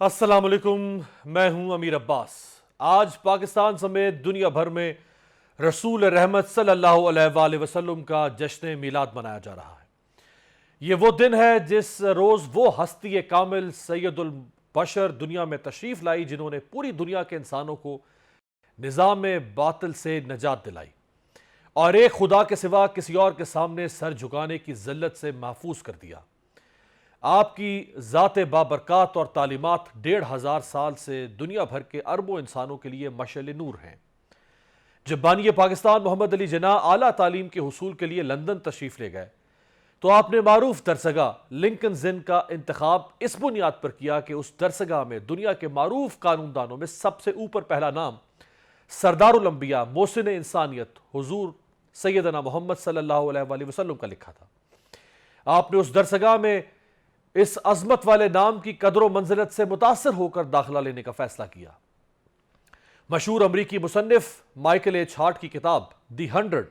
अस्सलाम वालेकुम, मैं हूं अमीर अब्बास। आज पाकिस्तान समेत दुनिया भर में रसूल रहमत सल्लल्लाहु अलैहि वसल्लम का जश्न मिलाद मनाया जा रहा है। ये वो दिन है जिस रोज़ वो हस्ती कामिल सैयदुल बशर दुनिया में तशरीफ़ लाई जिन्होंने पूरी दुनिया के इंसानों को निज़ाम बातिल से निजात दिलाई और एक खुदा के सिवा किसी और के सामने सर झुकाने की ज़िल्लत से महफूज कर दिया। आपकी ज़ात बाबरकात और तालीमात 1500 साल से दुनिया भर के अरबों इंसानों के लिए मशअल नूर हैं। जब बानी पाकिस्तान मोहम्मद अली जिन्नाह आला तालीम के हुसूल के लिए लंदन तशरीफ़ ले गए तो आपने मारूफ दरसगाह लिंकन्स इन का इंतखाब इस बुनियाद पर किया कि उस दरसगाह में दुनिया के मारूफ कानूनदानों में सबसे ऊपर पहला नाम सरदारुल अंबिया मोहसिन इंसानियत हुजूर सैयदना मोहम्मद सल्लल्लाहु अलैहि वसल्लम का लिखा था। आपने उस दरसगाह में इस अजमत वाले नाम की कदर मंजिलत से मुतासर होकर दाखिला लेने का फैसला किया। मशहूर अमरीकी मुसन्निफ माइकल एच हार्ट की किताब दी 100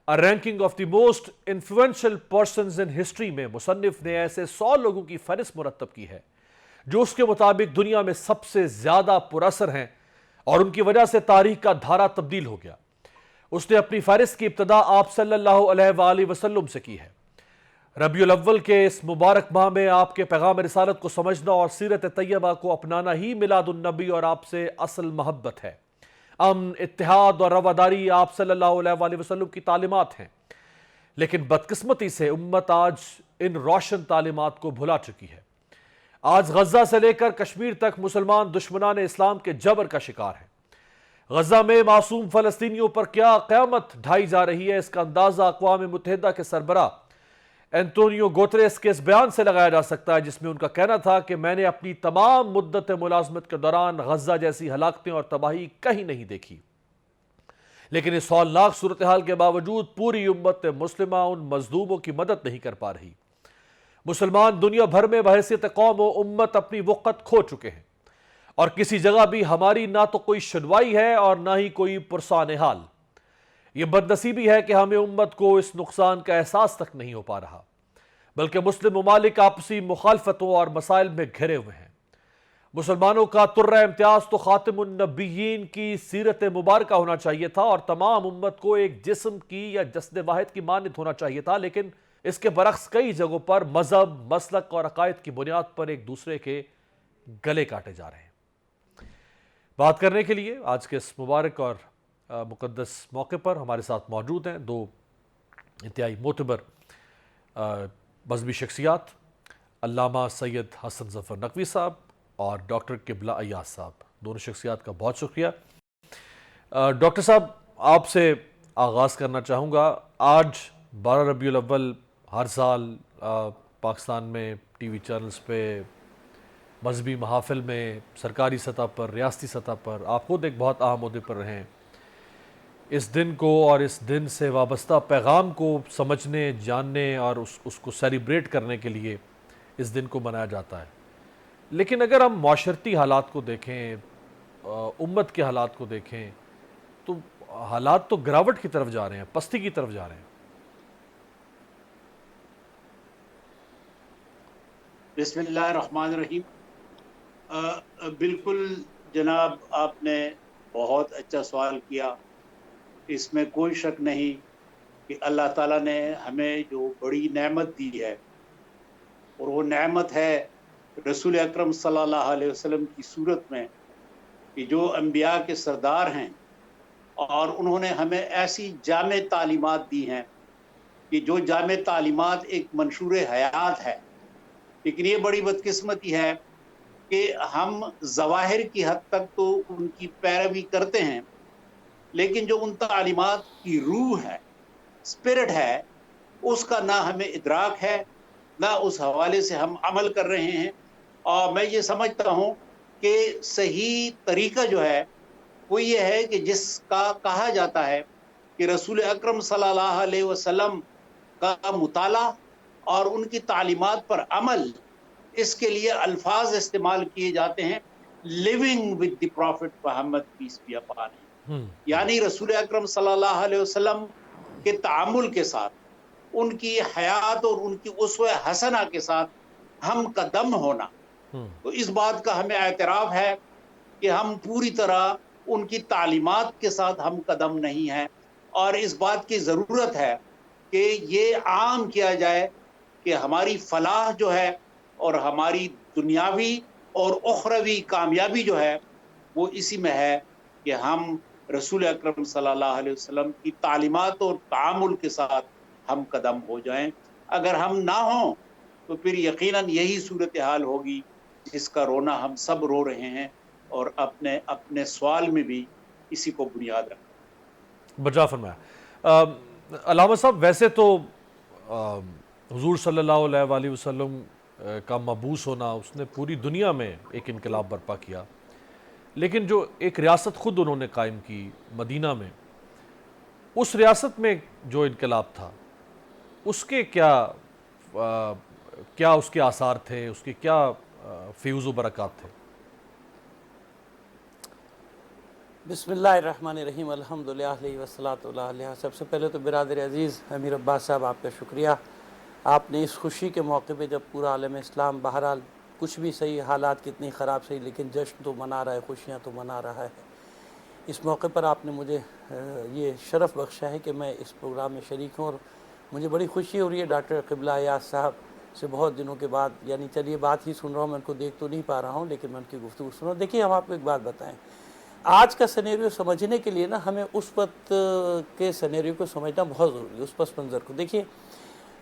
अ ranking of the most influential persons in history में मुसन्निफ ने ऐसे 100 लोगों की फहरिस्त मुरतब की है जो उसके मुताबिक दुनिया में सबसे ज्यादा पुरअसर हैं और उनकी वजह से तारीख का धारा तब्दील हो गया। उसने अपनी फहरिस्त की इब्तदा आप सल्लल्लाहु अलैहि वसल्लम से की है। रबीउल अव्वल के इस मुबारक माह में आपके पैगाम रिसालत को समझना और सीरत तैयबा को अपनाना ही मिलादुन नबी और आपसे असल मोहब्बत है। अमन, इत्तिहाद और रवादारी आप सल्लल्लाहु अलैहि वसल्लम की तालीमात हैं, लेकिन बदकिस्मती से उम्मत आज इन रोशन तालीमात को भुला चुकी है। आज गजा से लेकर कश्मीर तक मुसलमान दुश्मनान इस्लाम के जबर का शिकार है। गजा में मासूम फलस्तीनियों पर क्या क़यामत ढाई जा रही है, इसका अंदाजा अक़वाम मुत्तहिदा के सरबरा एंटोनियो गुतेरेस के इस बयान से लगाया जा सकता है जिसमें उनका कहना था कि मैंने अपनी तमाम मुद्दत मुलाजमत के दौरान गजा जैसी हलाकतें और तबाही कहीं नहीं देखी। लेकिन इस हौलनाक सूरत हाल के बावजूद पूरी उम्मत मुस्लिमा उन मजलूमों की मदद नहीं कर पा रही। मुसलमान दुनिया भर में बहैसियत कौम व उम्मत अपनी वक़्त खो चुके हैं और किसी जगह भी हमारी ना तो कोई सुनवाई है और ना ही कोई पुरसान हाल। ये बदनसीबी है कि हमें उम्मत को इस नुकसान का एहसास तक नहीं हो पा रहा, बल्कि मुस्लिम ममालिक आपसी मुखालफतों और मसाइल में घिरे हुए हैं। मुसलमानों का तुर्रा इम्तियाज तो खातिमुन नबीयीन की सीरत मुबारका होना चाहिए था और तमाम उम्मत को एक जिस्म की या जस्द वाहिद की मानित होना चाहिए था, लेकिन इसके बरक्स कई जगहों पर मजहब, मसलक और अकायद की बुनियाद पर एक दूसरे के गले काटे जा रहे हैं। बात करने के लिए आज के इस मुबारक और मुक़द्दस मौके पर हमारे साथ मौजूद हैं दो इंतहाई मोतबर मज़हबी शख्सियात, अल्लामा सैयद हसन ज़फ़र नकवी साहब और डॉक्टर क़िबला अय्याज़ साहब। दोनों शख्सियात का बहुत शुक्रिया। डॉक्टर साहब, आपसे आगाज़ करना चाहूँगा। आज 12 रबीउल अव्वल हर साल पाकिस्तान में टीवी चैनल्स पे, मजहबी महाफिल में, सरकारी सतह पर, रियासती सतह पर, आप खुद एक बहुत अहम ओहदे पर रहें, इस दिन को और इस दिन से वाबस्ता पैगाम को समझने, जानने और उसको सेलिब्रेट करने के लिए इस दिन को मनाया जाता है। लेकिन अगर हम माशरती हालात को देखें, उम्मत के हालात को देखें, तो हालात तो गिरावट की तरफ जा रहे हैं, पस्ती की तरफ जा रहे हैं। बिस्मिल्लाहिर्रहमानिर्रहीम। बिल्कुल जनाब, आपने बहुत अच्छा सवाल किया। इसमें कोई शक नहीं कि अल्लाह ताला ने हमें जो बड़ी नेमत दी है और वो नेमत है रसूल अकरम सल्लल्लाहु अलैहि वसल्लम की सूरत में कि जो अंबिया के सरदार हैं और उन्होंने हमें ऐसी जामे तालीमात दी हैं कि जो जामे तालीमात एक मंशूर हयात है। लेकिन ये बड़ी बदकिस्मती है कि हम ज़वाहिर की हद तक तो उनकी पैरवी करते हैं, लेकिन जो उन तालीमात की रूह है, स्पिरिट है, उसका ना हमें इदराक है, ना उस हवाले से हम अमल कर रहे हैं। और मैं ये समझता हूँ कि सही तरीका जो है वो ये है कि जिसका कहा जाता है कि रसूल अकरम सल्लल्लाहु अलैहि वसल्लम का मुताला और उनकी तालीमात पर अमल, इसके लिए अल्फाज इस्तेमाल किए जाते हैं, living with the prophet Muhammad peace be upon him, यानी रसूल अकरम सल्लल्लाहु अलैहि वसल्लम के तामुल के साथ, उनकी हयात और उनकी उसवे हसना के साथ हम कदम होना। تو اس بات کا ہمیں اعتراف ہے کہ ہم پوری طرح ان کی تعلیمات کے ساتھ ہم قدم نہیں ہیں، اور اس بات کی ضرورت ہے کہ یہ عام کیا جائے کہ ہماری فلاح جو ہے اور ہماری دنیاوی اور اخروی کامیابی جو ہے وہ اسی میں ہے کہ ہم رسول اکرم صلی اللہ علیہ وسلم کی تعلیمات اور تعامل کے ساتھ ہم قدم ہو جائیں۔ اگر ہم نہ ہوں تو پھر یقیناً یہی صورتحال ہوگی جس کا رونا ہم سب رو رہے ہیں، اور اپنے سوال میں بھی اسی کو بنیاد رکھا۔ بجا فرمایا۔ علامہ صاحب، ویسے تو حضور صلی اللہ علیہ وآلہ وسلم کا مبعوث ہونا، اس نے پوری دنیا میں ایک انقلاب برپا کیا، لیکن جو ایک ریاست خود انہوں نے قائم کی مدینہ میں، اس ریاست میں جو انقلاب تھا اس کے کیا اس کے آثار تھے، اس کے کیا فیوز و برکات تھے؟ بسم اللہ الرحمن الرحیم، الحمدللہ علیہ وسلات اللہ علیہ۔ سب سے پہلے تو برادر عزیز امیر عباس صاحب، آپ کا شکریہ۔ آپ نے اس خوشی کے موقع پہ جب پورا عالم اسلام بہرحال کچھ بھی صحیح، حالات کتنی خراب صحیح، لیکن جشن تو منا رہا ہے، خوشیاں تو منا رہا ہے، اس موقع پر آپ نے مجھے یہ شرف بخشا ہے کہ میں اس پروگرام میں شریک ہوں، اور مجھے بڑی خوشی ہو رہی ہے ڈاکٹر قبلہ ایاز صاحب سے بہت دنوں کے بعد، یعنی چلیے بات ہی سن رہا ہوں، میں ان کو دیکھ تو نہیں پا رہا ہوں لیکن میں ان کی گفتگو سن رہا ہوں۔ دیکھیے، ہم آپ کو ایک بات بتائیں، آج کا سینیریو سمجھنے کے لیے نا ہمیں اس وقت کے سینیریو کو سمجھنا بہت ضروری ہے، اس پس منظر کو۔ دیکھیے،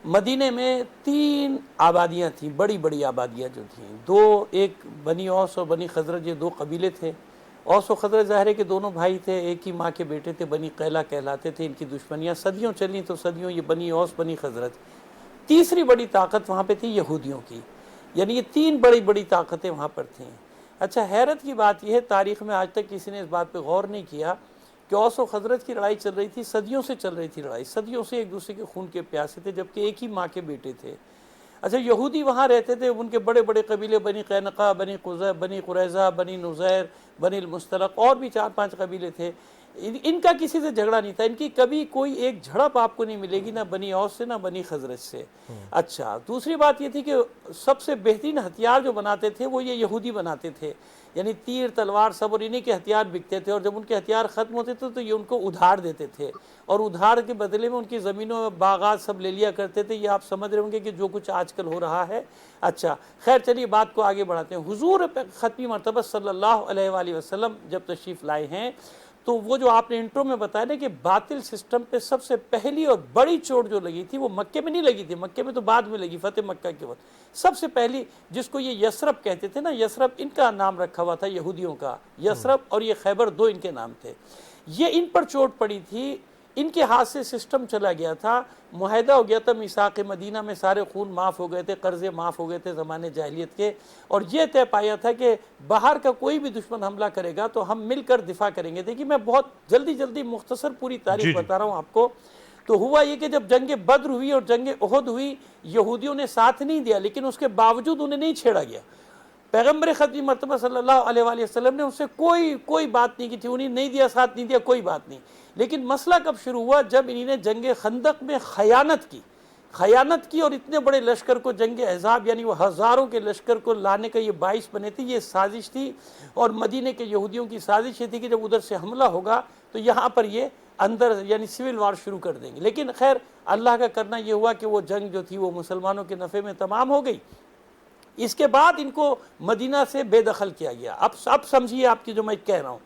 مدینہ میں 3 آبادیاں تھیں، بڑی بڑی آبادیاں جو تھیں، دو، ایک بنی اوس اور بنی خزرج، یہ 2 قبیلے تھے۔ اوس و خزرج ظاہر ہے کہ دونوں بھائی تھے، ایک ہی ماں کے بیٹے تھے، بنی قیلہ کہلاتے تھے، ان کی دشمنیاں صدیوں چلیں تو صدیوں، یہ بنی اوس بنی خزرج۔ تیسری بڑی طاقت وہاں پہ تھی یہودیوں کی، یعنی یہ 3 بڑی بڑی طاقتیں وہاں پر تھیں۔ اچھا، حیرت کی بات یہ ہے، تاریخ میں آج تک کسی نے اس بات پہ غور نہیں کیا کہ اوس و خزرج کی لڑائی چل رہی تھی، صدیوں سے چل رہی تھی لڑائی، صدیوں سے ایک دوسرے کے خون کے پیاسے تھے، جبکہ ایک ہی ماں کے بیٹے تھے۔ اچھا، یہودی وہاں رہتے تھے، ان کے بڑے بڑے قبیلے، بنی قینقاع، بنی قریظہ، بنی نذیر، بنی المصطلق، اور بھی 4-5 قبیلے تھے۔ ان کا کسی سے جھگڑا نہیں تھا، ان کی کبھی کوئی ایک جھڑپ آپ کو نہیں ملے گی، نہ بنی اوس سے نہ بنی خزرج سے۔ اچھا، دوسری بات یہ تھی کہ سب سے بہترین ہتھیار جو بناتے تھے وہ یہ یہودی بناتے تھے، یعنی تیر تلوار سب، اور انہی کے ہتھیار بکتے تھے، اور جب ان کے ہتھیار ختم ہوتے تھے تو یہ ان کو ادھار دیتے تھے، اور ادھار کے بدلے میں ان کی زمینوں باغات سب لے لیا کرتے تھے۔ یہ آپ سمجھ رہے ہوں گے کہ جو کچھ آج کل ہو رہا ہے۔ اچھا، خیر، چلیے بات کو آگے بڑھاتے ہیں۔ حضور ختمی مرتبہ صلی اللہ علیہ وآلہ وسلم جب تشریف لائے ہیں تو وہ جو آپ نے انٹرو میں بتایا نا کہ باطل سسٹم پہ سب سے پہلی اور بڑی چوٹ جو لگی تھی وہ مکے میں نہیں لگی تھی، مکے میں تو بعد میں لگی، فتح مکہ کے وقت۔ سب سے پہلی، جس کو یہ یثرب کہتے تھے نا، یثرب ان کا نام رکھا ہوا تھا یہودیوں کا، یثرب اور یہ خیبر، 2 ان کے نام تھے۔ یہ ان پر چوٹ پڑی تھی، ان کے ہاتھ سے سسٹم چلا گیا تھا، معاہدہ ہو گیا تھا میثاق مدینہ میں، سارے خون معاف ہو گئے تھے، قرضے معاف ہو گئے تھے زمانے جاہلیت کے، اور یہ طے پایا تھا کہ باہر کا کوئی بھی دشمن حملہ کرے گا تو ہم مل کر دفاع کریں گے۔ دیکھیے، میں بہت جلدی مختصر پوری تاریخ بتا رہا ہوں آپ کو۔ تو ہوا یہ کہ جب جنگ بدر ہوئی اور جنگ احد ہوئی، یہودیوں نے ساتھ نہیں دیا، لیکن اس کے باوجود انہیں نہیں چھیڑا گیا۔ پیغمبر ختمی مرتبہ صلی اللہ علیہ وآلہ وسلم نے ان سے کوئی بات نہیں کی تھی، انہیں نہیں دیا ساتھ، نہیں دیا، کوئی بات نہیں۔ لیکن مسئلہ کب شروع ہوا؟ جب انہوں نے جنگ خندق میں خیانت کی اور اتنے بڑے لشکر کو، جنگ احزاب یعنی وہ ہزاروں کے لشکر کو لانے کا یہ باعث بنے تھے، یہ سازش تھی، اور مدینہ کے یہودیوں کی سازش یہ تھی کہ جب ادھر سے حملہ ہوگا تو یہاں پر یہ اندر یعنی سول وار شروع کر دیں گے۔ لیکن خیر، اللہ کا کرنا یہ ہوا کہ وہ جنگ جو تھی وہ مسلمانوں کے نفع میں تمام ہو گئی۔ اس کے بعد ان کو مدینہ سے بے دخل کیا گیا۔ اب سمجھیے آپ کی جو میں کہہ رہا ہوں،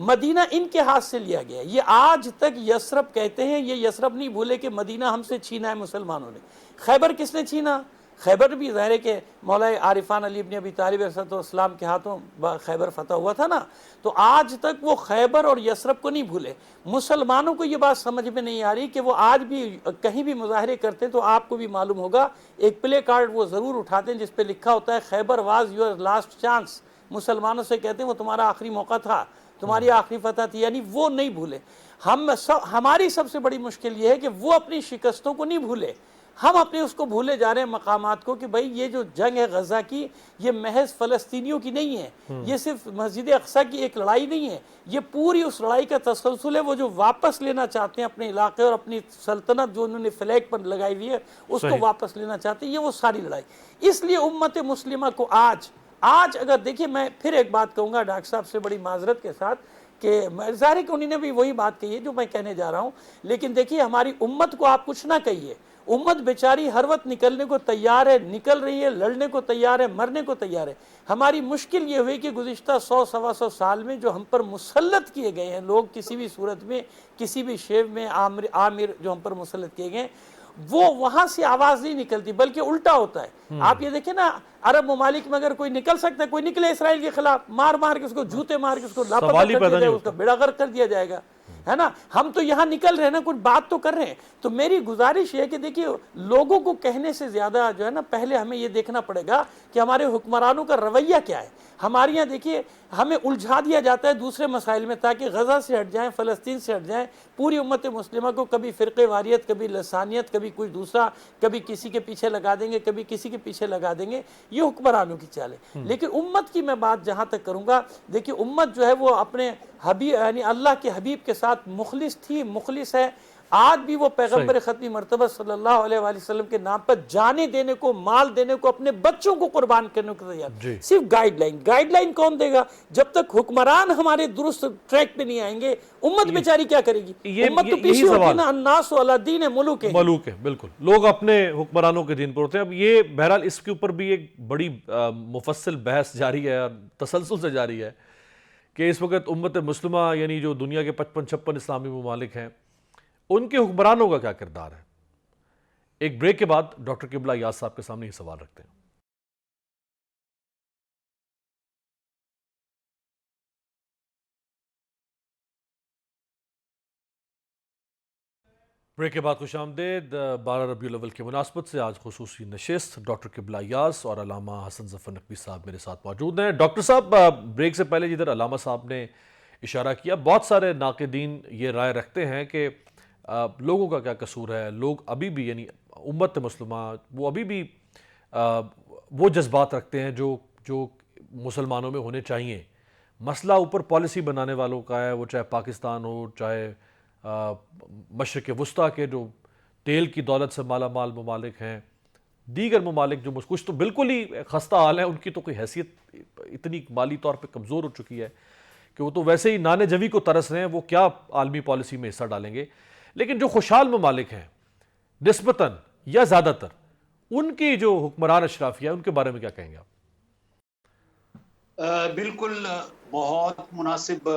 مدینہ ان کے ہاتھ سے لیا گیا۔ یہ آج تک یثرب کہتے ہیں، یہ یثرب نہیں بھولے کہ مدینہ ہم سے چھینا ہے مسلمانوں نے۔ خیبر کس نے چھینا؟ خیبر بھی ظاہر ہے کہ مولا عارفان علی ابن ابی طالب علیہ السلام کے ہاتھوں خیبر فتح ہوا تھا نا۔ تو آج تک وہ خیبر اور یثرب کو نہیں بھولے۔ مسلمانوں کو یہ بات سمجھ میں نہیں آ رہی کہ وہ آج بھی کہیں بھی مظاہرے کرتے ہیں تو آپ کو بھی معلوم ہوگا، ایک پلے کارڈ وہ ضرور اٹھاتے ہیں جس پہ لکھا ہوتا ہے خیبر واز یور لاسٹ چانس۔ مسلمانوں سے کہتے ہیں وہ تمہارا آخری موقع تھا، تمہاری آخری فتح تھی، یعنی وہ نہیں بھولے۔ ہماری سب سے بڑی مشکل یہ ہے کہ وہ اپنی شکستوں کو نہیں بھولے، ہم اپنے اس کو بھولے جا رہے ہیں مقامات کو، کہ بھائی یہ جو جنگ ہے غزہ کی، یہ محض فلسطینیوں کی نہیں ہے، یہ صرف مسجد اقصیٰ کی ایک لڑائی نہیں ہے، یہ پوری اس لڑائی کا تسلسل ہے۔ وہ جو واپس لینا چاہتے ہیں اپنے علاقے اور اپنی سلطنت جو انہوں نے فلیگ پر لگائی ہوئی ہے، اس کو واپس لینا چاہتے ہیں، یہ وہ ساری لڑائی۔ اس لیے امت مسلمہ کو آج آج اگر دیکھیے میں پھر ایک بات کہوں گا ڈاکٹر صاحب سے بڑی معذرت کے ساتھ کہ ظاہر ہے کہ انہوں نے بھی وہی بات کہی ہے جو میں کہنے جا رہا ہوں، لیکن دیکھیے ہماری امت کو آپ کچھ نہ کہیے، امت بیچاری ہر وقت نکلنے کو تیار ہے، نکل رہی ہے، لڑنے کو تیار ہے، مرنے کو تیار ہے۔ ہماری مشکل یہ ہوئی کہ گزشتہ 100 سوا 100 سال میں جو ہم پر مسلط کیے گئے ہیں لوگ، کسی بھی صورت میں، کسی بھی شیب میں عامر جو ہم پر مسلط کیے گئے ہیں، وہ وہاں سے آواز نہیں نکلتی بلکہ الٹا ہوتا ہے۔ آپ یہ دیکھیں نا، عرب ممالک میں اگر کوئی نکل سکتا ہے، کوئی نکلے اسرائیل کے خلاف، مار مار کے اس کو جوتے مار کے اس کو لاپتہ سوال ہی کر دیا پیدا نہیں جائے گا، اس کا ہوتا۔ بیڑا غرق کر دیا جائے گا، ہے نا۔ ہم تو یہاں نکل رہے ہیں نا، کچھ بات تو کر رہے ہیں۔ تو میری گزارش یہ ہے کہ دیکھیے لوگوں کو کہنے سے زیادہ جو ہے نا، پہلے ہمیں یہ دیکھنا پڑے گا کہ ہمارے حکمرانوں کا رویہ کیا ہے۔ ہمارے یہاں دیکھیے ہمیں الجھا دیا جاتا ہے دوسرے مسائل میں تاکہ غزہ سے ہٹ جائیں، فلسطین سے ہٹ جائیں، پوری امت مسلمہ کو کبھی فرقے واریت، کبھی لسانیت، کبھی کچھ دوسرا، کبھی کسی کے پیچھے لگا دیں گے، کبھی کسی کے پیچھے لگا دیں گے۔ یہ حکمرانوں کی چال ہے۔ لیکن امت کی میں بات جہاں تک کروں گا، دیکھیے امت جو ہے وہ اپنے حبیب یعنی اللہ کے حبیب کے ساتھ مخلص تھی، مخلص ہے۔ آج بھی وہ پیغمبر ختمی مرتبہ صلی اللہ علیہ وآلہ وسلم کے نام پر جانے دینے کو، مال دینے کو، اپنے بچوں کو قربان کرنے کو تیار۔ جی صرف گائیڈ لائن کون دے گا؟ جب تک حکمران ہمارے درست ٹریک پہ نہیں آئیں گے، امت بیچاری کیا کرے گی؟ امت تو یہی پیچھے ہوتی ہے سوال نا، الناس علی دین ملوک ہے۔ ملوک ہے، بالکل لوگ اپنے حکمرانوں کے دین پر ہوتے ہیں۔ اب یہ بہرحال اس کے اوپر بھی ایک بڑی مفصل بحث جاری ہے اور تسلسل سے جاری ہے کہ اس وقت امت مسلمہ یعنی جو دنیا کے 55-56 اسلامی ممالک ہیں، ان کے حکمرانوں کا کیا کردار ہے۔ ایک بریک کے بعد ڈاکٹر قبلہ یاز صاحب کے سامنے یہ سوال رکھتے ہیں۔ بریک کے بعد خوش آمدید۔ 12 ربیع الاول کی مناسبت سے آج خصوصی نشست، ڈاکٹر قبلہ یاز اور علامہ حسن ظفر نقوی صاحب میرے ساتھ موجود ہیں۔ ڈاکٹر صاحب، بریک سے پہلے جدھر علامہ صاحب نے اشارہ کیا، بہت سارے ناقدین یہ رائے رکھتے ہیں کہ لوگوں کا کیا قصور ہے، لوگ ابھی بھی یعنی امت مسلمہ وہ ابھی بھی وہ جذبات رکھتے ہیں جو مسلمانوں میں ہونے چاہیے۔ مسئلہ اوپر پالیسی بنانے والوں کا ہے، وہ چاہے پاکستان ہو، چاہے مشرق وسطیٰ کے جو تیل کی دولت سے مالا مال ممالک ہیں، دیگر ممالک جو کچھ تو بالکل ہی خستہ حال ہیں، ان کی تو کوئی حیثیت اتنی مالی طور پہ کمزور ہو چکی ہے کہ وہ تو ویسے ہی نانے جوی کو ترس رہے ہیں، وہ کیا عالمی پالیسی میں حصہ ڈالیں گے۔ لیکن جو خوشحال ممالک ہیں نسبتاً یا زیادہ تر، ان کی جو حکمران اشرافیہ ان کے بارے میں کیا کہیں گے آپ؟ بالکل بہت مناسب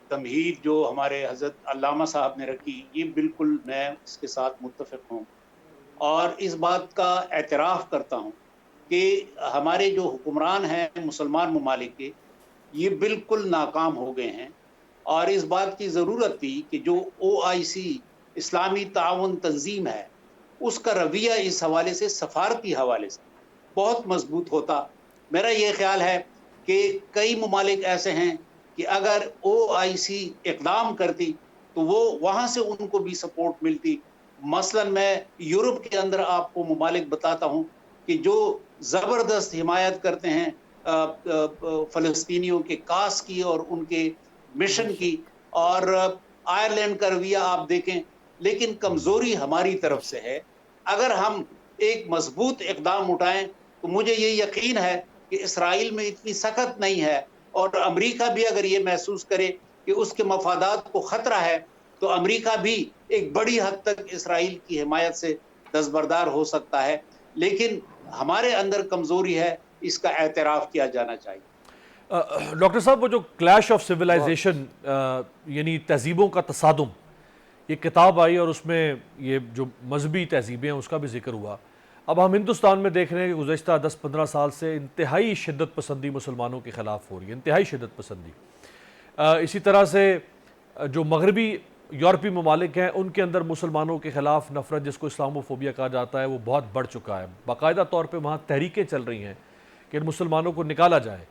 تمہید جو ہمارے حضرت علامہ صاحب نے رکھی، یہ بالکل میں اس کے ساتھ متفق ہوں اور اس بات کا اعتراف کرتا ہوں کہ ہمارے جو حکمران ہیں مسلمان ممالک کے، یہ بالکل ناکام ہو گئے ہیں، اور اس بات کی ضرورت تھی کہ جو OIC اسلامی تعاون تنظیم ہے، اس کا رویہ اس حوالے سے، سفارتی حوالے سے بہت مضبوط ہوتا۔ میرا یہ خیال ہے کہ کئی ممالک ایسے ہیں کہ اگر OIC اقدام کرتی تو وہ وہاں سے ان کو بھی سپورٹ ملتی۔ مثلا میں یورپ کے اندر آپ کو ممالک بتاتا ہوں کہ جو زبردست حمایت کرتے ہیں فلسطینیوں کے کاس کی اور ان کے مشن کی، اور آئرلینڈ کا رویہ آپ دیکھیں، لیکن کمزوری ہماری طرف سے ہے۔ اگر ہم ایک مضبوط اقدام اٹھائیں تو مجھے یہ یقین ہے کہ اسرائیل میں اتنی سخت نہیں ہے، اور امریکہ بھی اگر یہ محسوس کرے کہ اس کے مفادات کو خطرہ ہے تو امریکہ بھی ایک بڑی حد تک اسرائیل کی حمایت سے دستبردار ہو سکتا ہے۔ لیکن ہمارے اندر کمزوری ہے، اس کا اعتراف کیا جانا چاہیے۔ ڈاکٹر صاحب، وہ جو کلیش آف سویلائزیشن یعنی تہذیبوں کا تصادم، یہ کتاب آئی اور اس میں یہ جو مذہبی تہذیبیں ہیں اس کا بھی ذکر ہوا۔ اب ہم ہندوستان میں دیکھ رہے ہیں کہ گزشتہ 10-15 سال سے انتہائی شدت پسندی مسلمانوں کے خلاف ہو رہی ہے، انتہائی شدت پسندی۔ اسی طرح سے جو مغربی یورپی ممالک ہیں ان کے اندر مسلمانوں کے خلاف نفرت، جس کو اسلاموفوبیا کہا جاتا ہے، وہ بہت بڑھ چکا ہے۔ باقاعدہ طور پہ وہاں تحریکیں چل رہی ہیں کہ ان مسلمانوں کو نکالا جائے،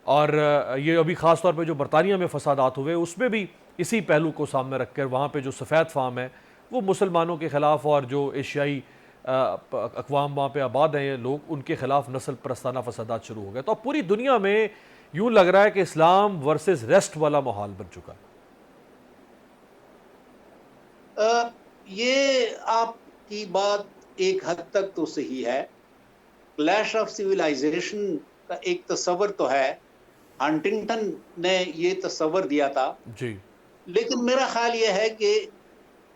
اور یہ ابھی خاص طور پہ جو برطانیہ میں فسادات ہوئے اس میں بھی اسی پہلو کو سامنے رکھ کر وہاں پہ جو سفید فام ہے وہ مسلمانوں کے خلاف، اور جو ایشیائی اقوام وہاں پہ آباد ہیں یہ لوگ، ان کے خلاف نسل پرستانہ فسادات شروع ہو گئے۔ تو اب پوری دنیا میں یوں لگ رہا ہے کہ اسلام ورسز ریسٹ والا ماحول بن چکا ہے۔ یہ آپ کی بات ایک حد تک تو صحیح ہے۔ کلیش آف سویلائزیشن का एक तस्वर तो है, हंटिंगटन ने ये तस्वर दिया था, जी लेकिन मेरा ख्याल ये है कि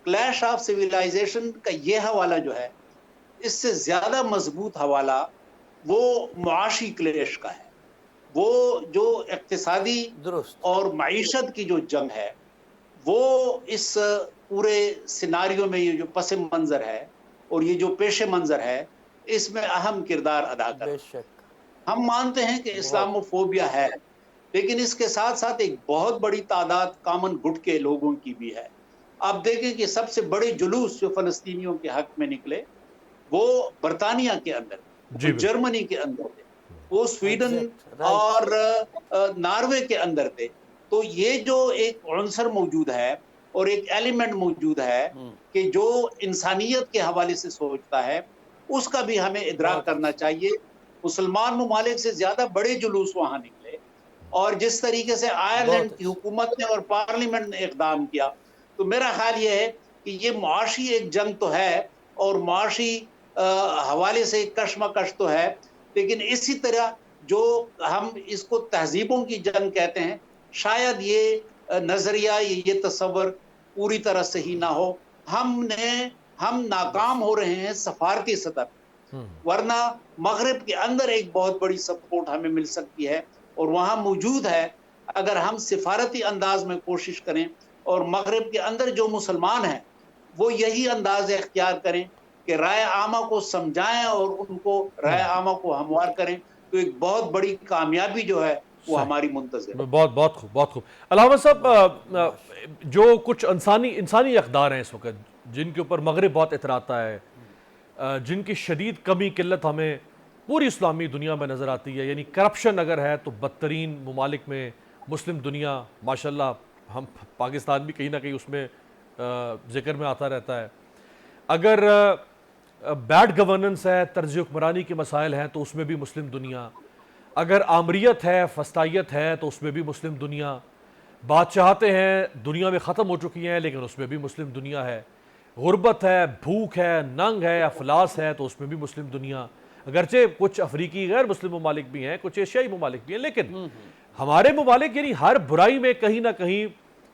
क्लैश ऑफ सिविलाइजेशन का ये हवाला जो है, इससे ज्यादा मजबूत हवाला वो मुआशी क्लेश का है। वो जो इक्तिसादी दुरुस्त। और मईशत की जो जंग है, वो इस पूरे सिनारियो में ये जो पस मंजर है और ये जो पेश मंजर है, इसमें अहम किरदार अदा कर। बेशक। हम मानते हैं कि इस्लामोफोबिया है, लेकिन इसके साथ साथ एक बहुत बड़ी तादाद कामन गुट के लोगों की भी है। आप देखें कि सबसे बड़े जुलूस जो फलस्तीनियों के हक में निकले, वो बरतानिया के अंदर, जी वो जर्मनी के अंदर थे, वो स्वीडन Exact, right. और नॉर्वे के अंदर थे। तो ये जो एक अंसर मौजूद है और एक एलिमेंट मौजूद है कि जो इंसानियत के हवाले से सोचता है, उसका भी हमें इदराक करना चाहिए। मुसलमान ममालिक से ज्यादा बड़े जुलूस वहां निकले, और जिस तरीके से आयरलैंड की हुकूमत ने और पार्लियामेंट ने इकदाम किया, तो मेरा ख्याल ये है कि ये मुआशी एक जंग तो है और मुआशी हवाले से कशमकश तो है, लेकिन इसी तरह जो हम इसको तहजीबों की जंग कहते हैं, शायद ये नजरिया, ये तस्वर पूरी तरह सही ना हो। हम नाकाम हो रहे हैं सफारती सतह पर, वरना मगरिब के अंदर एक बहुत बड़ी सपोर्ट हमें मिल सकती है और वहां मौजूद है। अगर हम सिफारती अंदाज में कोशिश करें और मगरिब के अंदर जो मुसलमान हैं वो यही अंदाज इख्तियार करें कि राय आमा को समझाएं और उनको राय आमा को हमवार करें, तो एक बहुत बड़ी कामयाबी जो है वो हमारी मुंतज़िर है। बहुत बहुत खूब, बहुत खूब। अलामा साहब, जो कुछ इंसानी अक़दार हैं इस वक्त, जिनके ऊपर मगरिब बहुत इतराता है, जिनकी शदीद कमी किल्लत हमें पूरी इस्लामी दुनिया में नज़र आती है, यानी करप्शन अगर है तो बदतरीन ममालिक में मुस्लिम दुनिया माशाल्लाह, हम पाकिस्तान भी कहीं ना कहीं उसमें ज़िक्र में आता रहता है। अगर बैड गवर्नेंस है, तर्ज़ हुक्मरानी के मसाइल हैं तो उसमें भी मुस्लिम दुनिया, अगर आमरीत है, फस्तायत है तो उसमें भी मुस्लिम दुनिया, बादशाहतें हैं दुनिया में ख़त्म हो चुकी हैं लेकिन उसमें भी मुस्लिम दुनिया है, गुर्बत है, भूख है, नंग है, अफलास है तो उसमें भी मुस्लिम दुनिया। अगरचे कुछ अफ्रीकी गैर मुस्लिम ममालिक भी हैं, कुछ एशियाई ममालिक भी हैं, लेकिन हमारे ममालिक यानी हर बुराई में कहीं ना कहीं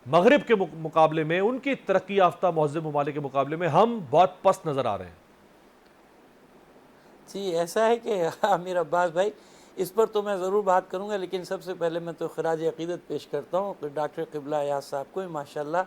मगरिब के मुकाबले में, उनकी तरक्की याफ्ता महज़ब ममालिक के मुकाबले में हम बहुत पस्त नज़र आ रहे हैं। जी ऐसा है कि आमिर अब्बास भाई, इस पर तो मैं ज़रूर बात करूँगा, लेकिन सबसे पहले मैं तो खराज अक़ीदत पेश करता हूँ डॉक्टर क़िबला यास साहब को। माशाल्लाह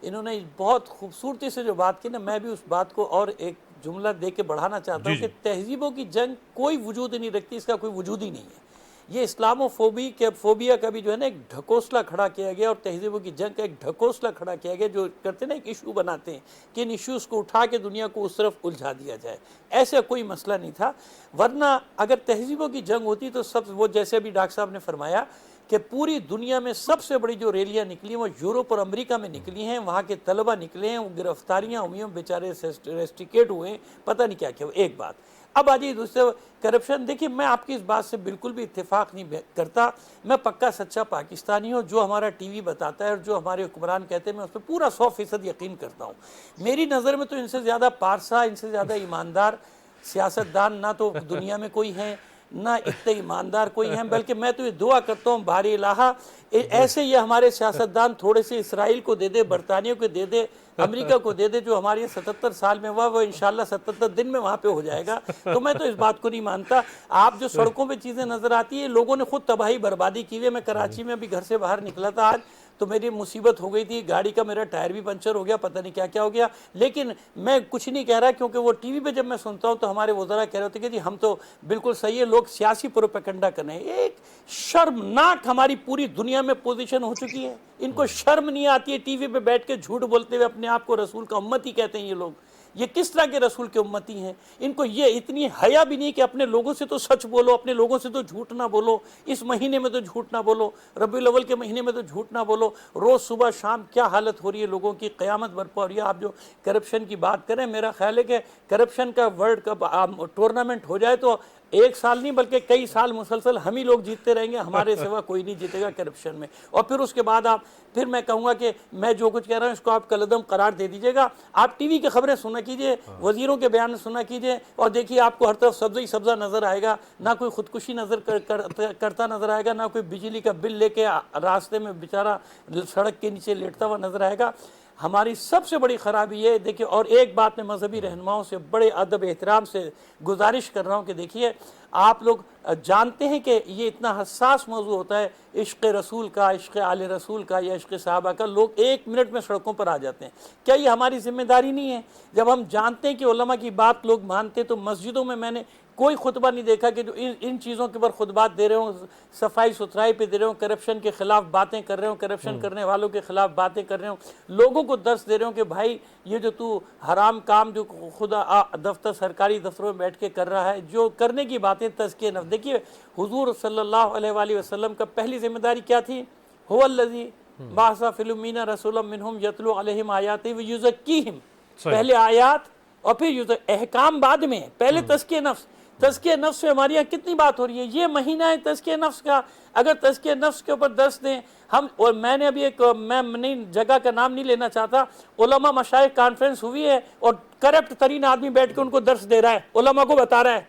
इन्होंने बहुत खूबसूरती से जो बात की ना, मैं भी उस बात को और एक जुमला दे के बढ़ाना चाहता हूँ कि तहजीबों की जंग कोई वजूद नहीं रखती, इसका कोई वजूद ही नहीं है। ये फोबिया का भी जो है ना एक ढकोसला खड़ा किया गया, और तहजीबों की जंग का एक ढकोसला खड़ा किया गया, जो करते ना एक इशू बनाते हैं कि इन इश्यूज़ को उठा के दुनिया को उस तरफ उलझा दिया जाए। ऐसा कोई मसला नहीं था, वरना अगर तहजीबों की जंग होती तो सब वो, जैसे अभी डॉक्टर साहब ने फरमाया कि पूरी दुनिया में सबसे बड़ी जो रैलियाँ निकली हैं वो यूरोप और अमेरिका में निकली हैं, वहाँ के तलबा निकले हैं, वो गिरफ्तारियाँ हुई हैं, बेचारे रेस्ट्रिकेट हुए हैं, पता नहीं क्या क्या। एक बात। अब आ जाइए दूसरे, करप्शन। देखिए मैं आपकी इस बात से बिल्कुल भी इत्तेफाक नहीं करता। मैं पक्का सच्चा पाकिस्तानी हूँ, जो हमारा टीवी बताता है और जो हमारे हुक्मरान कहते हैं मैं उस पर पूरा 100% यकीन करता हूँ। मेरी नज़र में तो इनसे ज़्यादा पारसा, इनसे ज़्यादा ईमानदार सियासतदान ना तो दुनिया में कोई है, ना इतने ईमानदार कोई हैं। बल्कि मैं तो ये दुआ करता हूँ बारी इलाहा, ऐसे ये हमारे सियासतदान थोड़े से इसराइल को दे दे, बरतानिया को दे दे, अमेरिका को दे दे, जो हमारे 77 साल में हुआ वो इंशाल्लाह 77 दिन में वहाँ पे हो जाएगा। तो मैं तो इस बात को नहीं मानता। आप जो सड़कों पे चीज़ें नज़र आती है, लोगों ने खुद तबाही बर्बादी की हुई है। मैं कराची में अभी घर से बाहर निकला था आज, तो मेरी मुसीबत हो गई थी, गाड़ी का मेरा टायर भी पंचर हो गया, पता नहीं क्या क्या हो गया। लेकिन मैं कुछ नहीं कह रहा, क्योंकि वो टीवी पे जब मैं सुनता हूँ तो हमारे वज़रा कह रहे होते कि जी हम तो बिल्कुल सही है, लोग सियासी प्रोपेगेंडा कर रहे हैं। एक शर्मनाक हमारी पूरी दुनिया में पोजीशन हो चुकी है। इनको शर्म नहीं आती है टीवी पे बैठ के झूठ बोलते हुए अपने आप को रसूल का उम्मती कहते हैं ये लोग। ये किस तरह के रसूल के उम्मती हैं? इनको ये इतनी हया भी नहीं कि अपने लोगों से तो सच बोलो, अपने लोगों से तो झूठ ना बोलो, इस महीने में तो झूठ ना बोलो, रबीउल अव्वल के महीने में तो झूठ ना बोलो। रोज़ सुबह शाम क्या हालत हो रही है लोगों की, क़यामत बरपा हो रही है। आप जो करप्शन की बात करें, मेरा ख्याल है कि करप्शन का वर्ल्ड कप टूर्नामेंट हो जाए तो एक साल नहीं बल्कि कई साल मुसलसल हम ही लोग जीतते रहेंगे, हमारे सिवा कोई नहीं जीतेगा करप्शन में। और फिर उसके बाद फिर मैं कहूँगा कि मैं जो कुछ कह रहा हूँ इसको आप कलदम करार दे दीजिएगा। आप टीवी की खबरें सुनने कीजिए, वजीरों के बयान सुना कीजिए, और देखिए आपको हर तरफ सब्ज़ा ही सब्ज़ा नज़र आएगा, ना कोई खुदकुशी करता नज़र आएगा, ना कोई बिजली का बिल लेके रास्ते में बेचारा सड़क के नीचे लेटता हुआ नज़र आएगा। हमारी सबसे बड़ी ख़राबी ये देखिए, और एक बात मैं मजहबी रहनुमाओं से बड़े अदब एहतराम से गुजारिश कर रहा हूँ कि देखिए, आप लोग जानते हैं कि ये इतना हसास मौजू होता है इश्क़ रसूल का, इश्क़ आले रसूल का या इश्क़ सहाबा का, लोग 1 मिनट में सड़कों पर आ जाते हैं। क्या ये हमारी ज़िम्मेदारी नहीं है? जब हम जानते हैं कि उलमा की बात लोग मानते, तो मस्जिदों में मैंने कोई खुतबा नहीं देखा कि जो इन चीज़ों के ऊपर खुतबात दे रहे हो, सफाई सुथराई पे दे रहे हो, करप्शन के ख़िलाफ़ बातें कर रहे हो, करप्शन करने वालों के ख़िलाफ़ बातें कर रहे हो, लोगों को दर्स दे रहे हो कि भाई ये जो तू हराम काम जो खुदा दफ्तर सरकारी दफ्तरों में बैठ के कर रहा है, जो करने की बातें तज़किये नफ्स। देखिए हुज़ूर सल्लल्लाहु अलैहि वसल्लम का पहली ज़िम्मेदारी क्या थी? हुवल्लज़ी बाअसा फ़िल उम्मीना रसूलन मिनहुम यतलू अलैहिम आयातिही व युज़क्कीहिम। पहले आयात और फिर अहकाम बाद में, पहले तज़किये नफ्स। तज़किये नफ्स में हमारे यहाँ कितनी बात हो रही है। ये महीना है तज़किये नफ्स का, अगर तज़किये नफ्स के ऊपर दर्स दें हम, और मैंने अभी मैं नहीं जगह का नाम नहीं लेना चाहता, उलमा मशाइख कॉन्फ्रेंस हुई है और करप्ट तरीन आदमी बैठ के उनको दर्स दे रहा है, उलमा को बता रहा है,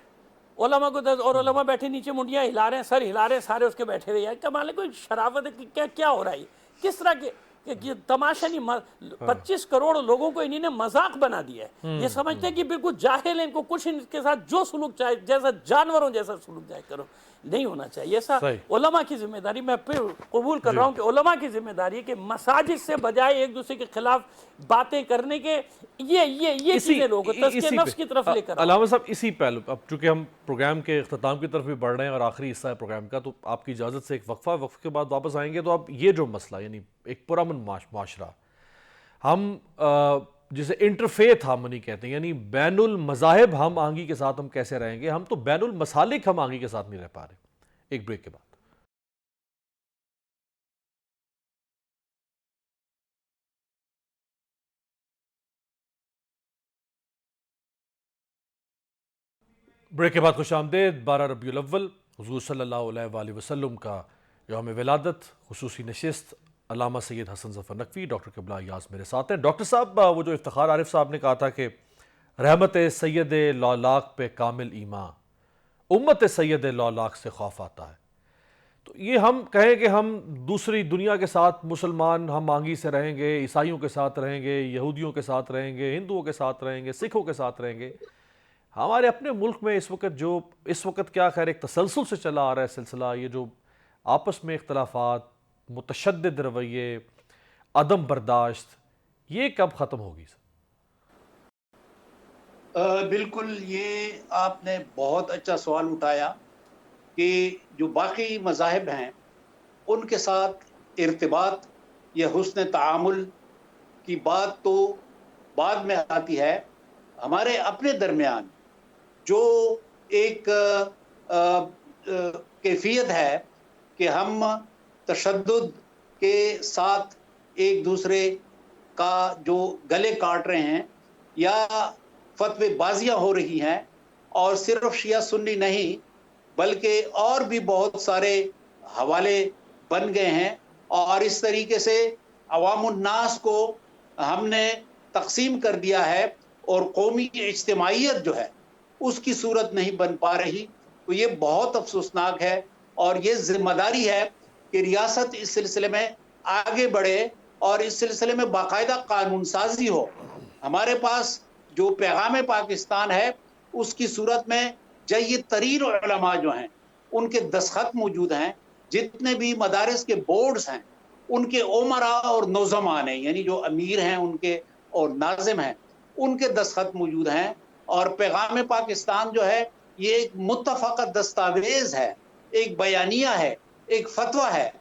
उलमा को दर्स, और उलमा बैठे नीचे मुंडियाँ हिला रहे हैं, सर हिला रहे हैं, सारे उसके बैठे हुए। यार कमाल है, कोई शराफत है कि क्या हो रहा है? किस तरह के ये तमाशा नहीं। 25 करोड़ लोगों को इन्हीं ने मजाक बना दिया है। ये समझते हैं कि बिल्कुल जाहिल है, इनको कुछ इनके साथ जो सुलूक चाहे, जैसा जानवरों जैसा सुलूक चाहे करो, नहीं होना चाहिए ऐसा। उलमा की जिम्मेदारी, मैं फिर कबूल कर रहा हूँ कि उलमा की जिम्मेदारी है कि मसाजिद से बजाय एक दूसरे के खिलाफ बातें करने के ये चीजें लोगों को तज़किये नफ्स की तरफ लेकर। अलामा साहब, इसी पहलू, अब चूंकि हम प्रोग्राम के इख्तिताम की तरफ भी बढ़ रहे हैं और आखिरी हिस्सा है प्रोग्राम का, तो आपकी इजाज़त से एक वक्फे के बाद वापस आएंगे। तो अब ये जो मसला, यानी एक पुरअमन माशरा, हम जिसे इंटरफेथ हार्मनी कहते हैं, यानी बैनुल मज़ाहिब हम आंगी के साथ हम कैसे रहेंगे? हम तो बैनुल मसालिक हम आंगी के साथ नहीं रह पा रहे। एक ब्रेक के बाद। ब्रेक के बाद खुश आमदेद। 12 रबीउल अव्वल हुज़ूर सल्लल्लाहु अलैहि वसल्लम का यौम विलादत, खुसूसी नशिस्त। अल्लामा सैयद हसन ज़फ़र नकवी, डॉक्टर क़िबला याज़ मेरे साथ हैं। डॉक्टर साहब, वो जो इफ्तिखार आरिफ साहब ने कहा था कि रहमत सैयद लौलाक पे कामिल ईमान, उम्मत सैयद लौलाक से खौफ आता है, तो ये हम कहें कि हम दूसरी दुनिया के साथ मुसलमान हम आंगी से रहेंगे, ईसाइयों के साथ रहेंगे, यहूदियों के साथ रहेंगे, हिंदुओं के साथ रहेंगे, सिखों के साथ रहेंगे, हमारे अपने मुल्क में इस वक्त क्या खैर एक तसलसल से चला आ रहा है सिलसिला, ये जो आपस में इख्तलाफात, मुतशद्दिद रवैये, अदम बर्दाश्त, ये कब ख़त्म होगी? बिल्कुल, ये आपने बहुत अच्छा सवाल उठाया कि जो बाकी मज़ाहिब हैं उनके साथ इर्तिबात या हुस्न तामुल की बात तो बाद में आती है। हमारे अपने दरमियान जो एक कैफियत है कि हम तशद्दुद के साथ एक दूसरे का जो गले काट रहे हैं या फतवे बाजियाँ हो रही हैं, और सिर्फ शिया सुन्नी नहीं बल्कि और भी बहुत सारे हवाले बन गए हैं, और इस तरीके से अवामुन नास को हमने तकसीम कर दिया है और कौमी इज्तिमाइयत जो है उसकी सूरत नहीं बन पा रही। तो ये बहुत अफसोसनाक है, और ये जिम्मेदारी है कि रियासत इस सिलसिले में आगे बढ़े और इस सिलसिले में बाकायदा कानून साजी हो। हमारे पास जो पैगाम पाकिस्तान है उसकी सूरत में जय्यद तरीन उलमा जो हैं उनके दस्तखत मौजूद हैं, जितने भी मदारिस के बोर्ड्स हैं उनके उमरा और नौजमान हैं, यानी जो अमीर हैं उनके और नाजिम हैं उनके दस्तखत मौजूद हैं। और पैगाम पाकिस्तान जो है ये एक मुत्तफ़क़ दस्तावेज़ है, एक बयानिया है, एक फतवा है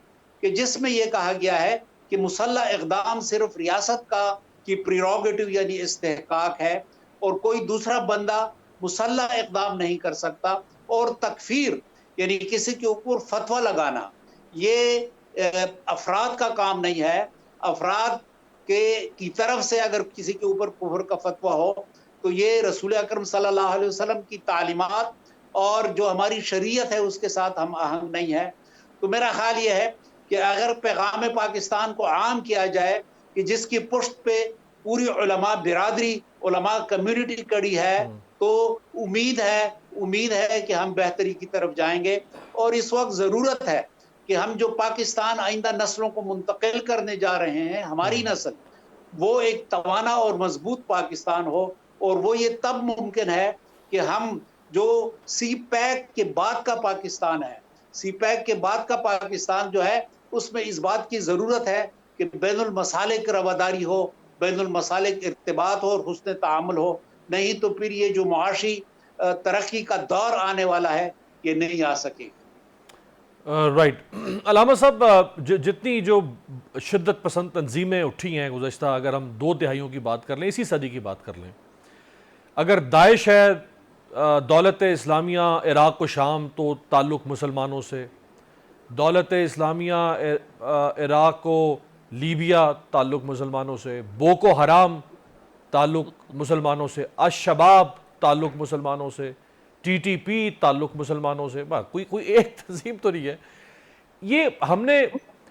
कि जिसमें यह कहा गया है कि मुसल्लह इक़दाम सिर्फ रियासत की प्रीरोगेटिव यानी इस्तेहकाक है और कोई दूसरा बंदा मुसल्लह इक़दाम नहीं कर सकता। और तकफीर यानी किसी के ऊपर फतवा लगाना ये अफराद का काम नहीं है। अफराद की तरफ से अगर किसी के ऊपर कुफ्र का फतवा हो तो ये रसूल अकरम सल्लल्लाहु अलैहि वसल्लम की तालीमात और जो हमारी शरीयत है उसके साथ हम आहंग नहीं है। तो मेरा ख्याल ये है कि अगर पैगाम पाकिस्तान को आम किया जाए कि जिसकी पुष्ट पे पूरी उलमा बिरादरी, उलमा कम्युनिटी कड़ी है, तो उम्मीद है कि हम बेहतरी की तरफ जाएंगे। और इस वक्त ज़रूरत है कि हम जो पाकिस्तान आइंदा नस्लों को मुंतकिल करने जा रहे हैं, हमारी नस्ल, वो एक तवाना और मजबूत पाकिस्तान हो। और वो ये तब मुमकिन है कि हम जो सी पैक के बाद का पाकिस्तान है, सी पैक के बाद का पाकिस्तान जो है, उसमें इस बात की ज़रूरत है कि बैनुल मसालिक रवादारी हो, बैनुल मसालिक इर्तिबात हो और हुस्न तामुल हो। नहीं तो फिर ये जो मुआशी तरक्की का दौर आने वाला है, ये नहीं आ सकेगा। राइट। अलामा साहब, जितनी जो शिद्दत पसंद तंजीमें उठी हैं गुज़श्ता, अगर हम 2 तिहाइयों की बात कर लें, इसी सदी की बात कर लें, अगर दाइश है दौलत इस्लामिया इराक़ व शाम तो ताल्लुक़ मुसलमानों से, दौलत इस्लामिया इराक़ व लीबिया ताल्लुक़ मुसलमानों से, बोको हराम ताल्लुक़ मुसलमानों से, अश-शबाब ताल्लुक़ मुसलमानों से, TTP ताल्लुक़ मुसलमानों से। कोई एक तंजीम तो नहीं है ये। हमने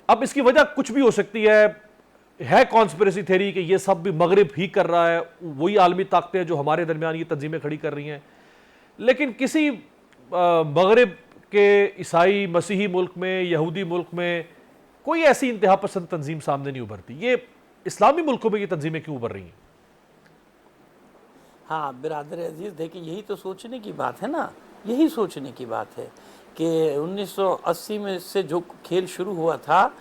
अब इसकी वजह कुछ भी हो सकती है कॉन्स्पिरेसी थ्योरी कि ये सब भी मगरिब ही कर रहा है, वही आलमी ताकतें जो हमारे दरमियान ये तंजीमें खड़ी कर रही हैं। लेकिन किसी मगरिब के ईसाई मसीही मुल्क में, यहूदी मुल्क में कोई ऐसी इंतहा पसंद तंजीम सामने नहीं उभरती। ये इस्लामी मुल्कों में ये तंजीमें क्यों उभर रही हैं? हाँ बिरादर अजीज़, देखिए यही तो सोचने की बात है ना, यही सोचने की बात है कि 1980 में से जो खेल शुरू हुआ था,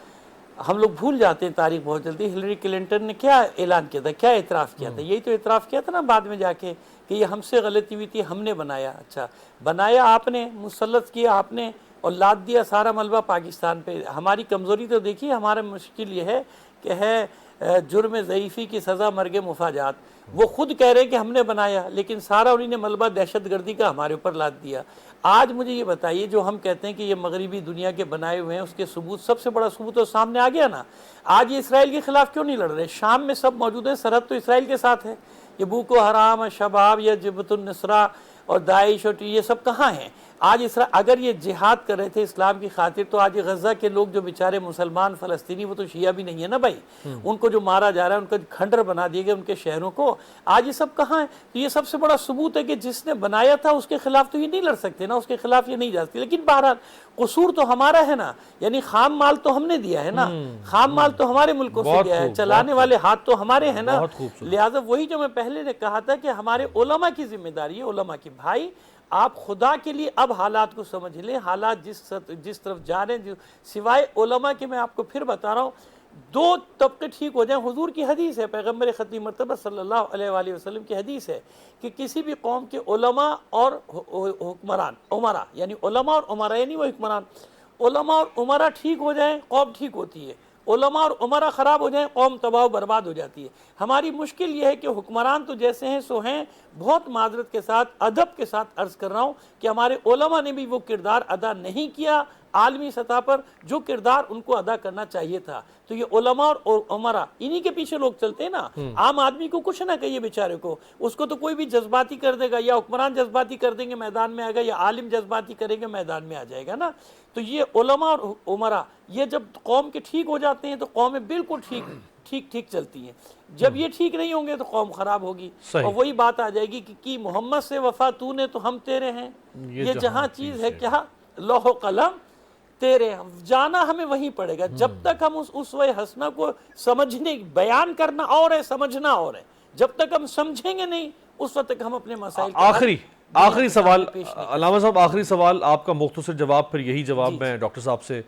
हम लोग भूल जाते हैं तारीख बहुत जल्दी। हिलरी क्लिंटन ने क्या ऐलान किया था, क्या एतराफ़ किया था? यही तो एतराफ़ किया था ना बाद में जाके कि ये हमसे गलती हुई थी, हमने बनाया। अच्छा, बनाया आपने, मुसल्लत किया आपने और लाद दिया सारा मलबा पाकिस्तान पे। हमारी कमज़ोरी तो देखिए, हमारा मुश्किल ये है कि है जुर्म ज़ईफ़ी की सज़ा मर्ग मुफाजात। वो खुद कह रहे हैं कि हमने बनाया, लेकिन सारा उन्हीं ने मलबा दहशतगर्दी का हमारे ऊपर लाद दिया। आज मुझे ये बताइए, जो हम कहते हैं कि ये मगरिबी दुनिया के बनाए हुए हैं, उसके सबूत, सबसे बड़ा सबूत तो सामने आ गया ना। आज ये इसराइल के खिलाफ क्यों नहीं लड़ रहे? शाम में सब मौजूद है, सरहद तो इसराइल के साथ है। ये बोको हराम, शबाब या जबतुन नुसरा और दाइश और ये सब कहाँ हैं? आज अगर ये जिहाद कर रहे थे इस्लाम की खातिर, तो आज ये गज़ा के लोग जो बेचारे मुसलमान फ़लस्तीनी, वो तो शिया भी नहीं है ना भाई, उनको जो मारा जा रहा है, उनका खंडर बना दिए गए उनके शहरों को, आज ये सब कहाँ है? तो ये सबसे बड़ा सबूत है कि जिसने बनाया था उसके खिलाफ तो ये नहीं लड़ सकते ना, उसके खिलाफ ये नहीं जा सकते। लेकिन बहरहाल कसूर तो हमारा है ना, यानी खाम माल तो हमने दिया है ना, खाम माल तो हमारे मुल्कों से गया है, चलाने वाले हाथ तो हमारे हैं ना। लिहाजा वही जो मैं पहले ने कहा था कि हमारे उलमा की जिम्मेदारी है, उलमा की, भाई आप खुदा के लिए अब हालात को समझ लें। हालात जिस तरफ जा रहे हैं, सिवाय उलमा के, मैं आपको फिर बता रहा हूँ, 2 तबके ठीक हो जाएं। हुजूर की हदीस है, पैगम्बर खत्मी मर्तबा सल्लल्लाहु अलैहि वसल्लम की हदीस है कि किसी भी कौम के उलमा और हुक्मरान, उमरा यानी उलमा और उमरा यानी वो हुक्मरान, उलमा और उमरा ठीक हो जाएं, कौम ठीक होती है। उलमा और उमरा ख़राब हो जाएं, कौम तबाह बर्बाद हो जाती है। हमारी मुश्किल ये है कि हुक्मरान तो जैसे हैं सो हैं। बहुत माजरत के साथ, अदब के साथ अर्ज़ कर रहा हूँ कि हमारे उलमा ने भी वो किरदार अदा नहीं किया आलमी सतह पर जो किरदार उनको अदा करना चाहिए था। तो ये उलमा और उमरा, इन्हीं के पीछे लोग चलते हैं ना। आम आदमी को कुछ ना कहिए बेचारे को, उसको तो कोई भी जज्बाती कर देगा, या हुक्मरान जज्बाती कर देंगे मैदान में आएगा, या आलिम जज्बाती करेंगे मैदान में आ जाएगा ना। तो ये उलमा और उमरा, ये जब कौम के ठीक हो जाते हैं तो कौमें बिल्कुल ठीक चलती हैं। जब ये ठीक नहीं होंगे तो कौम खराब होगी, और वही बात आ जाएगी कि मोहम्मद से वफा तूने तो हम तेरे हैं, ये जहां चीज है क्या लौह कलम तेरे, जाना हमें वहीं पड़ेगा। जब तक हम उस उसवे हसना को समझने, बयान करना और है, समझना और है, जब तक हम समझेंगे नहीं उस वक्त तक हम अपने मसाइल। आखिरी सवाल अलामा साहब, आखिरी सवाल आपका मुख्तसर जवाब, फिर यही जवाब मैं डॉक्टर साहब से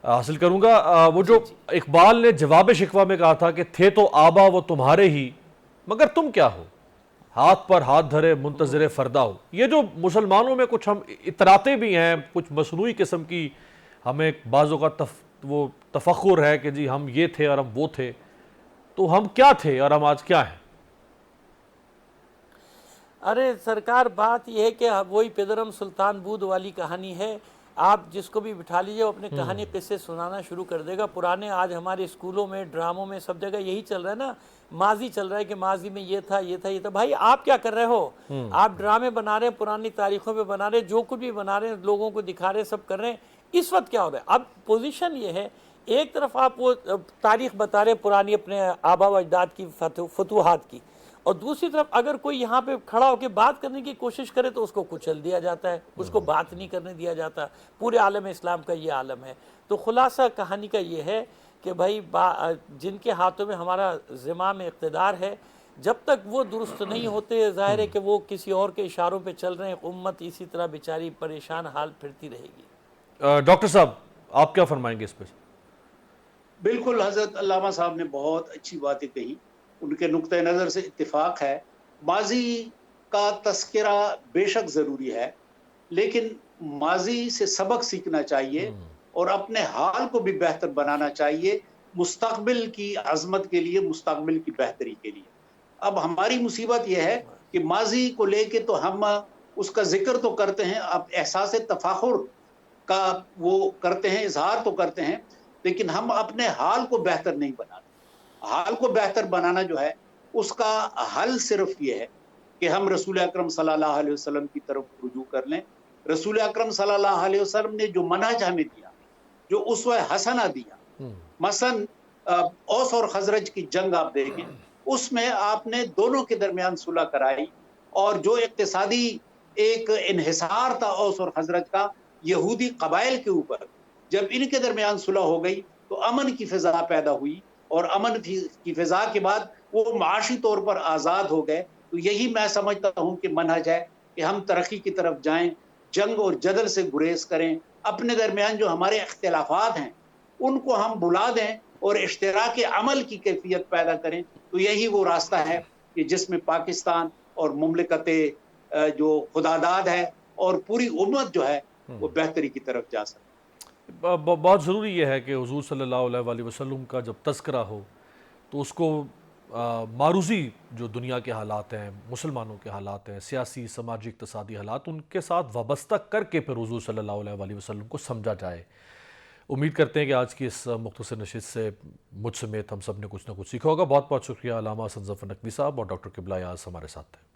हासिल करूंगा। वो जो इकबाल ने जवाब शिकवा में कहा था कि थे तो आबा वो तुम्हारे ही, मगर तुम क्या हो, हाथ पर हाथ धरे मुंतज़िर फरदा हो। ये जो मुसलमानों में कुछ हम इतराते भी हैं, कुछ मसनूई किस्म की हमें बाज़ों का वो तफक्कुर है कि जी हम ये थे और हम वो थे, तो हम क्या थे और हम आज क्या हैं? अरे सरकार, बात यह है कि वही पेदरम सुल्तान बूद वाली कहानी है। आप जिसको भी बिठा लीजिए वो अपने कहानी किस्से सुनाना शुरू कर देगा। पुराने आज हमारे स्कूलों में, ड्रामों में, सब जगह यही चल रहा है ना, माजी चल रहा है कि माजी में ये था ये था ये था। भाई आप क्या कर रहे हो? आप ड्रामे बना रहे हैं, पुरानी तारीखों पे बना रहे हैं, जो कुछ भी बना रहे हैं, लोगों को दिखा रहे हैं, सब कर रहे हैं। इस वक्त क्या हो रहा है? अब पोजीशन ये है, ایک طرف آپ وہ تاریخ بتا رہے پرانی اپنے آبا و اجداد کی فتوحات کی، اور دوسری طرف اگر کوئی یہاں پہ کھڑا ہو کے بات کرنے کی کوشش کرے تو اس کو کچل دیا جاتا ہے، اس کو بات نہیں کرنے دیا جاتا۔ پورے عالم اسلام کا یہ عالم ہے۔ تو خلاصہ کہانی کا یہ ہے کہ بھائی جن کے ہاتھوں میں ہمارا زمام اقتدار ہے، جب تک وہ درست نہیں ہوتے، ظاہر ہے کہ وہ کسی اور کے اشاروں پہ چل رہے ہیں، امت اسی طرح بیچاری پریشان حال پھرتی رہے گی۔ ڈاکٹر صاحب آپ کیا فرمائیں گے اس پہ؟ بالکل، حضرت علامہ صاحب نے بہت اچھی باتیں کہی، ان کے نقطہ نظر سے اتفاق ہے۔ ماضی کا تذکرہ بے شک ضروری ہے، لیکن ماضی سے سبق سیکھنا چاہیے اور اپنے حال کو بھی بہتر بنانا چاہیے، مستقبل کی عظمت کے لیے، مستقبل کی بہتری کے لیے۔ اب ہماری مصیبت یہ ہے کہ ماضی کو لے کے تو ہم اس کا ذکر تو کرتے ہیں، اب احساس تفاخر کا وہ کرتے ہیں، اظہار تو کرتے ہیں، لیکن ہم اپنے حال کو بہتر نہیں بناتے۔ حال کو بہتر بنانا جو ہے، اس کا حل صرف یہ ہے کہ ہم رسول اکرم صلی اللہ علیہ وسلم کی طرف رجوع کر لیں۔ رسول اکرم صلی اللہ علیہ وسلم نے جو منہج ہمیں دیا، جو اسوہ حسنہ دیا، مثلا اوس اور خزرج کی جنگ آپ دیکھیں، اس میں آپ نے دونوں کے درمیان صلح کرائی، اور جو اقتصادی ایک انحصار تھا اوس اور خزرج کا یہودی قبائل کے اوپر، جب ان کے درمیان صلح ہو گئی تو امن کی فضا پیدا ہوئی، اور امن کی فضا کے بعد وہ معاشی طور پر آزاد ہو گئے۔ تو یہی میں سمجھتا ہوں کہ منہج ہے کہ ہم ترقی کی طرف جائیں، جنگ اور جدل سے گریز کریں، اپنے درمیان جو ہمارے اختلافات ہیں ان کو ہم بلا دیں اور اشتراک عمل کی کیفیت پیدا کریں۔ تو یہی وہ راستہ ہے کہ جس میں پاکستان اور مملکت جو خداداد ہے اور پوری امت جو ہے وہ بہتری کی طرف جا سکے۔ بہت ضروری یہ ہے کہ حضور صلی اللہ علیہ وآلہ وسلم کا جب تذکرہ ہو تو اس کو معروضی جو دنیا کے حالات ہیں، مسلمانوں کے حالات ہیں، سیاسی، سماجی، اقتصادی حالات، ان کے ساتھ وابستہ کر کے پھر حضور صلی اللہ علیہ وآلہ وسلم کو سمجھا جائے۔ امید کرتے ہیں کہ آج کی اس مختصر نشست سے مجھ سمیت ہم سب نے کچھ نہ کچھ سیکھا ہوگا۔ بہت بہت شکریہ علامہ حسن ظفر نقوی صاحب اور ڈاکٹر قبلہ یاز ہمارے ساتھ تھے۔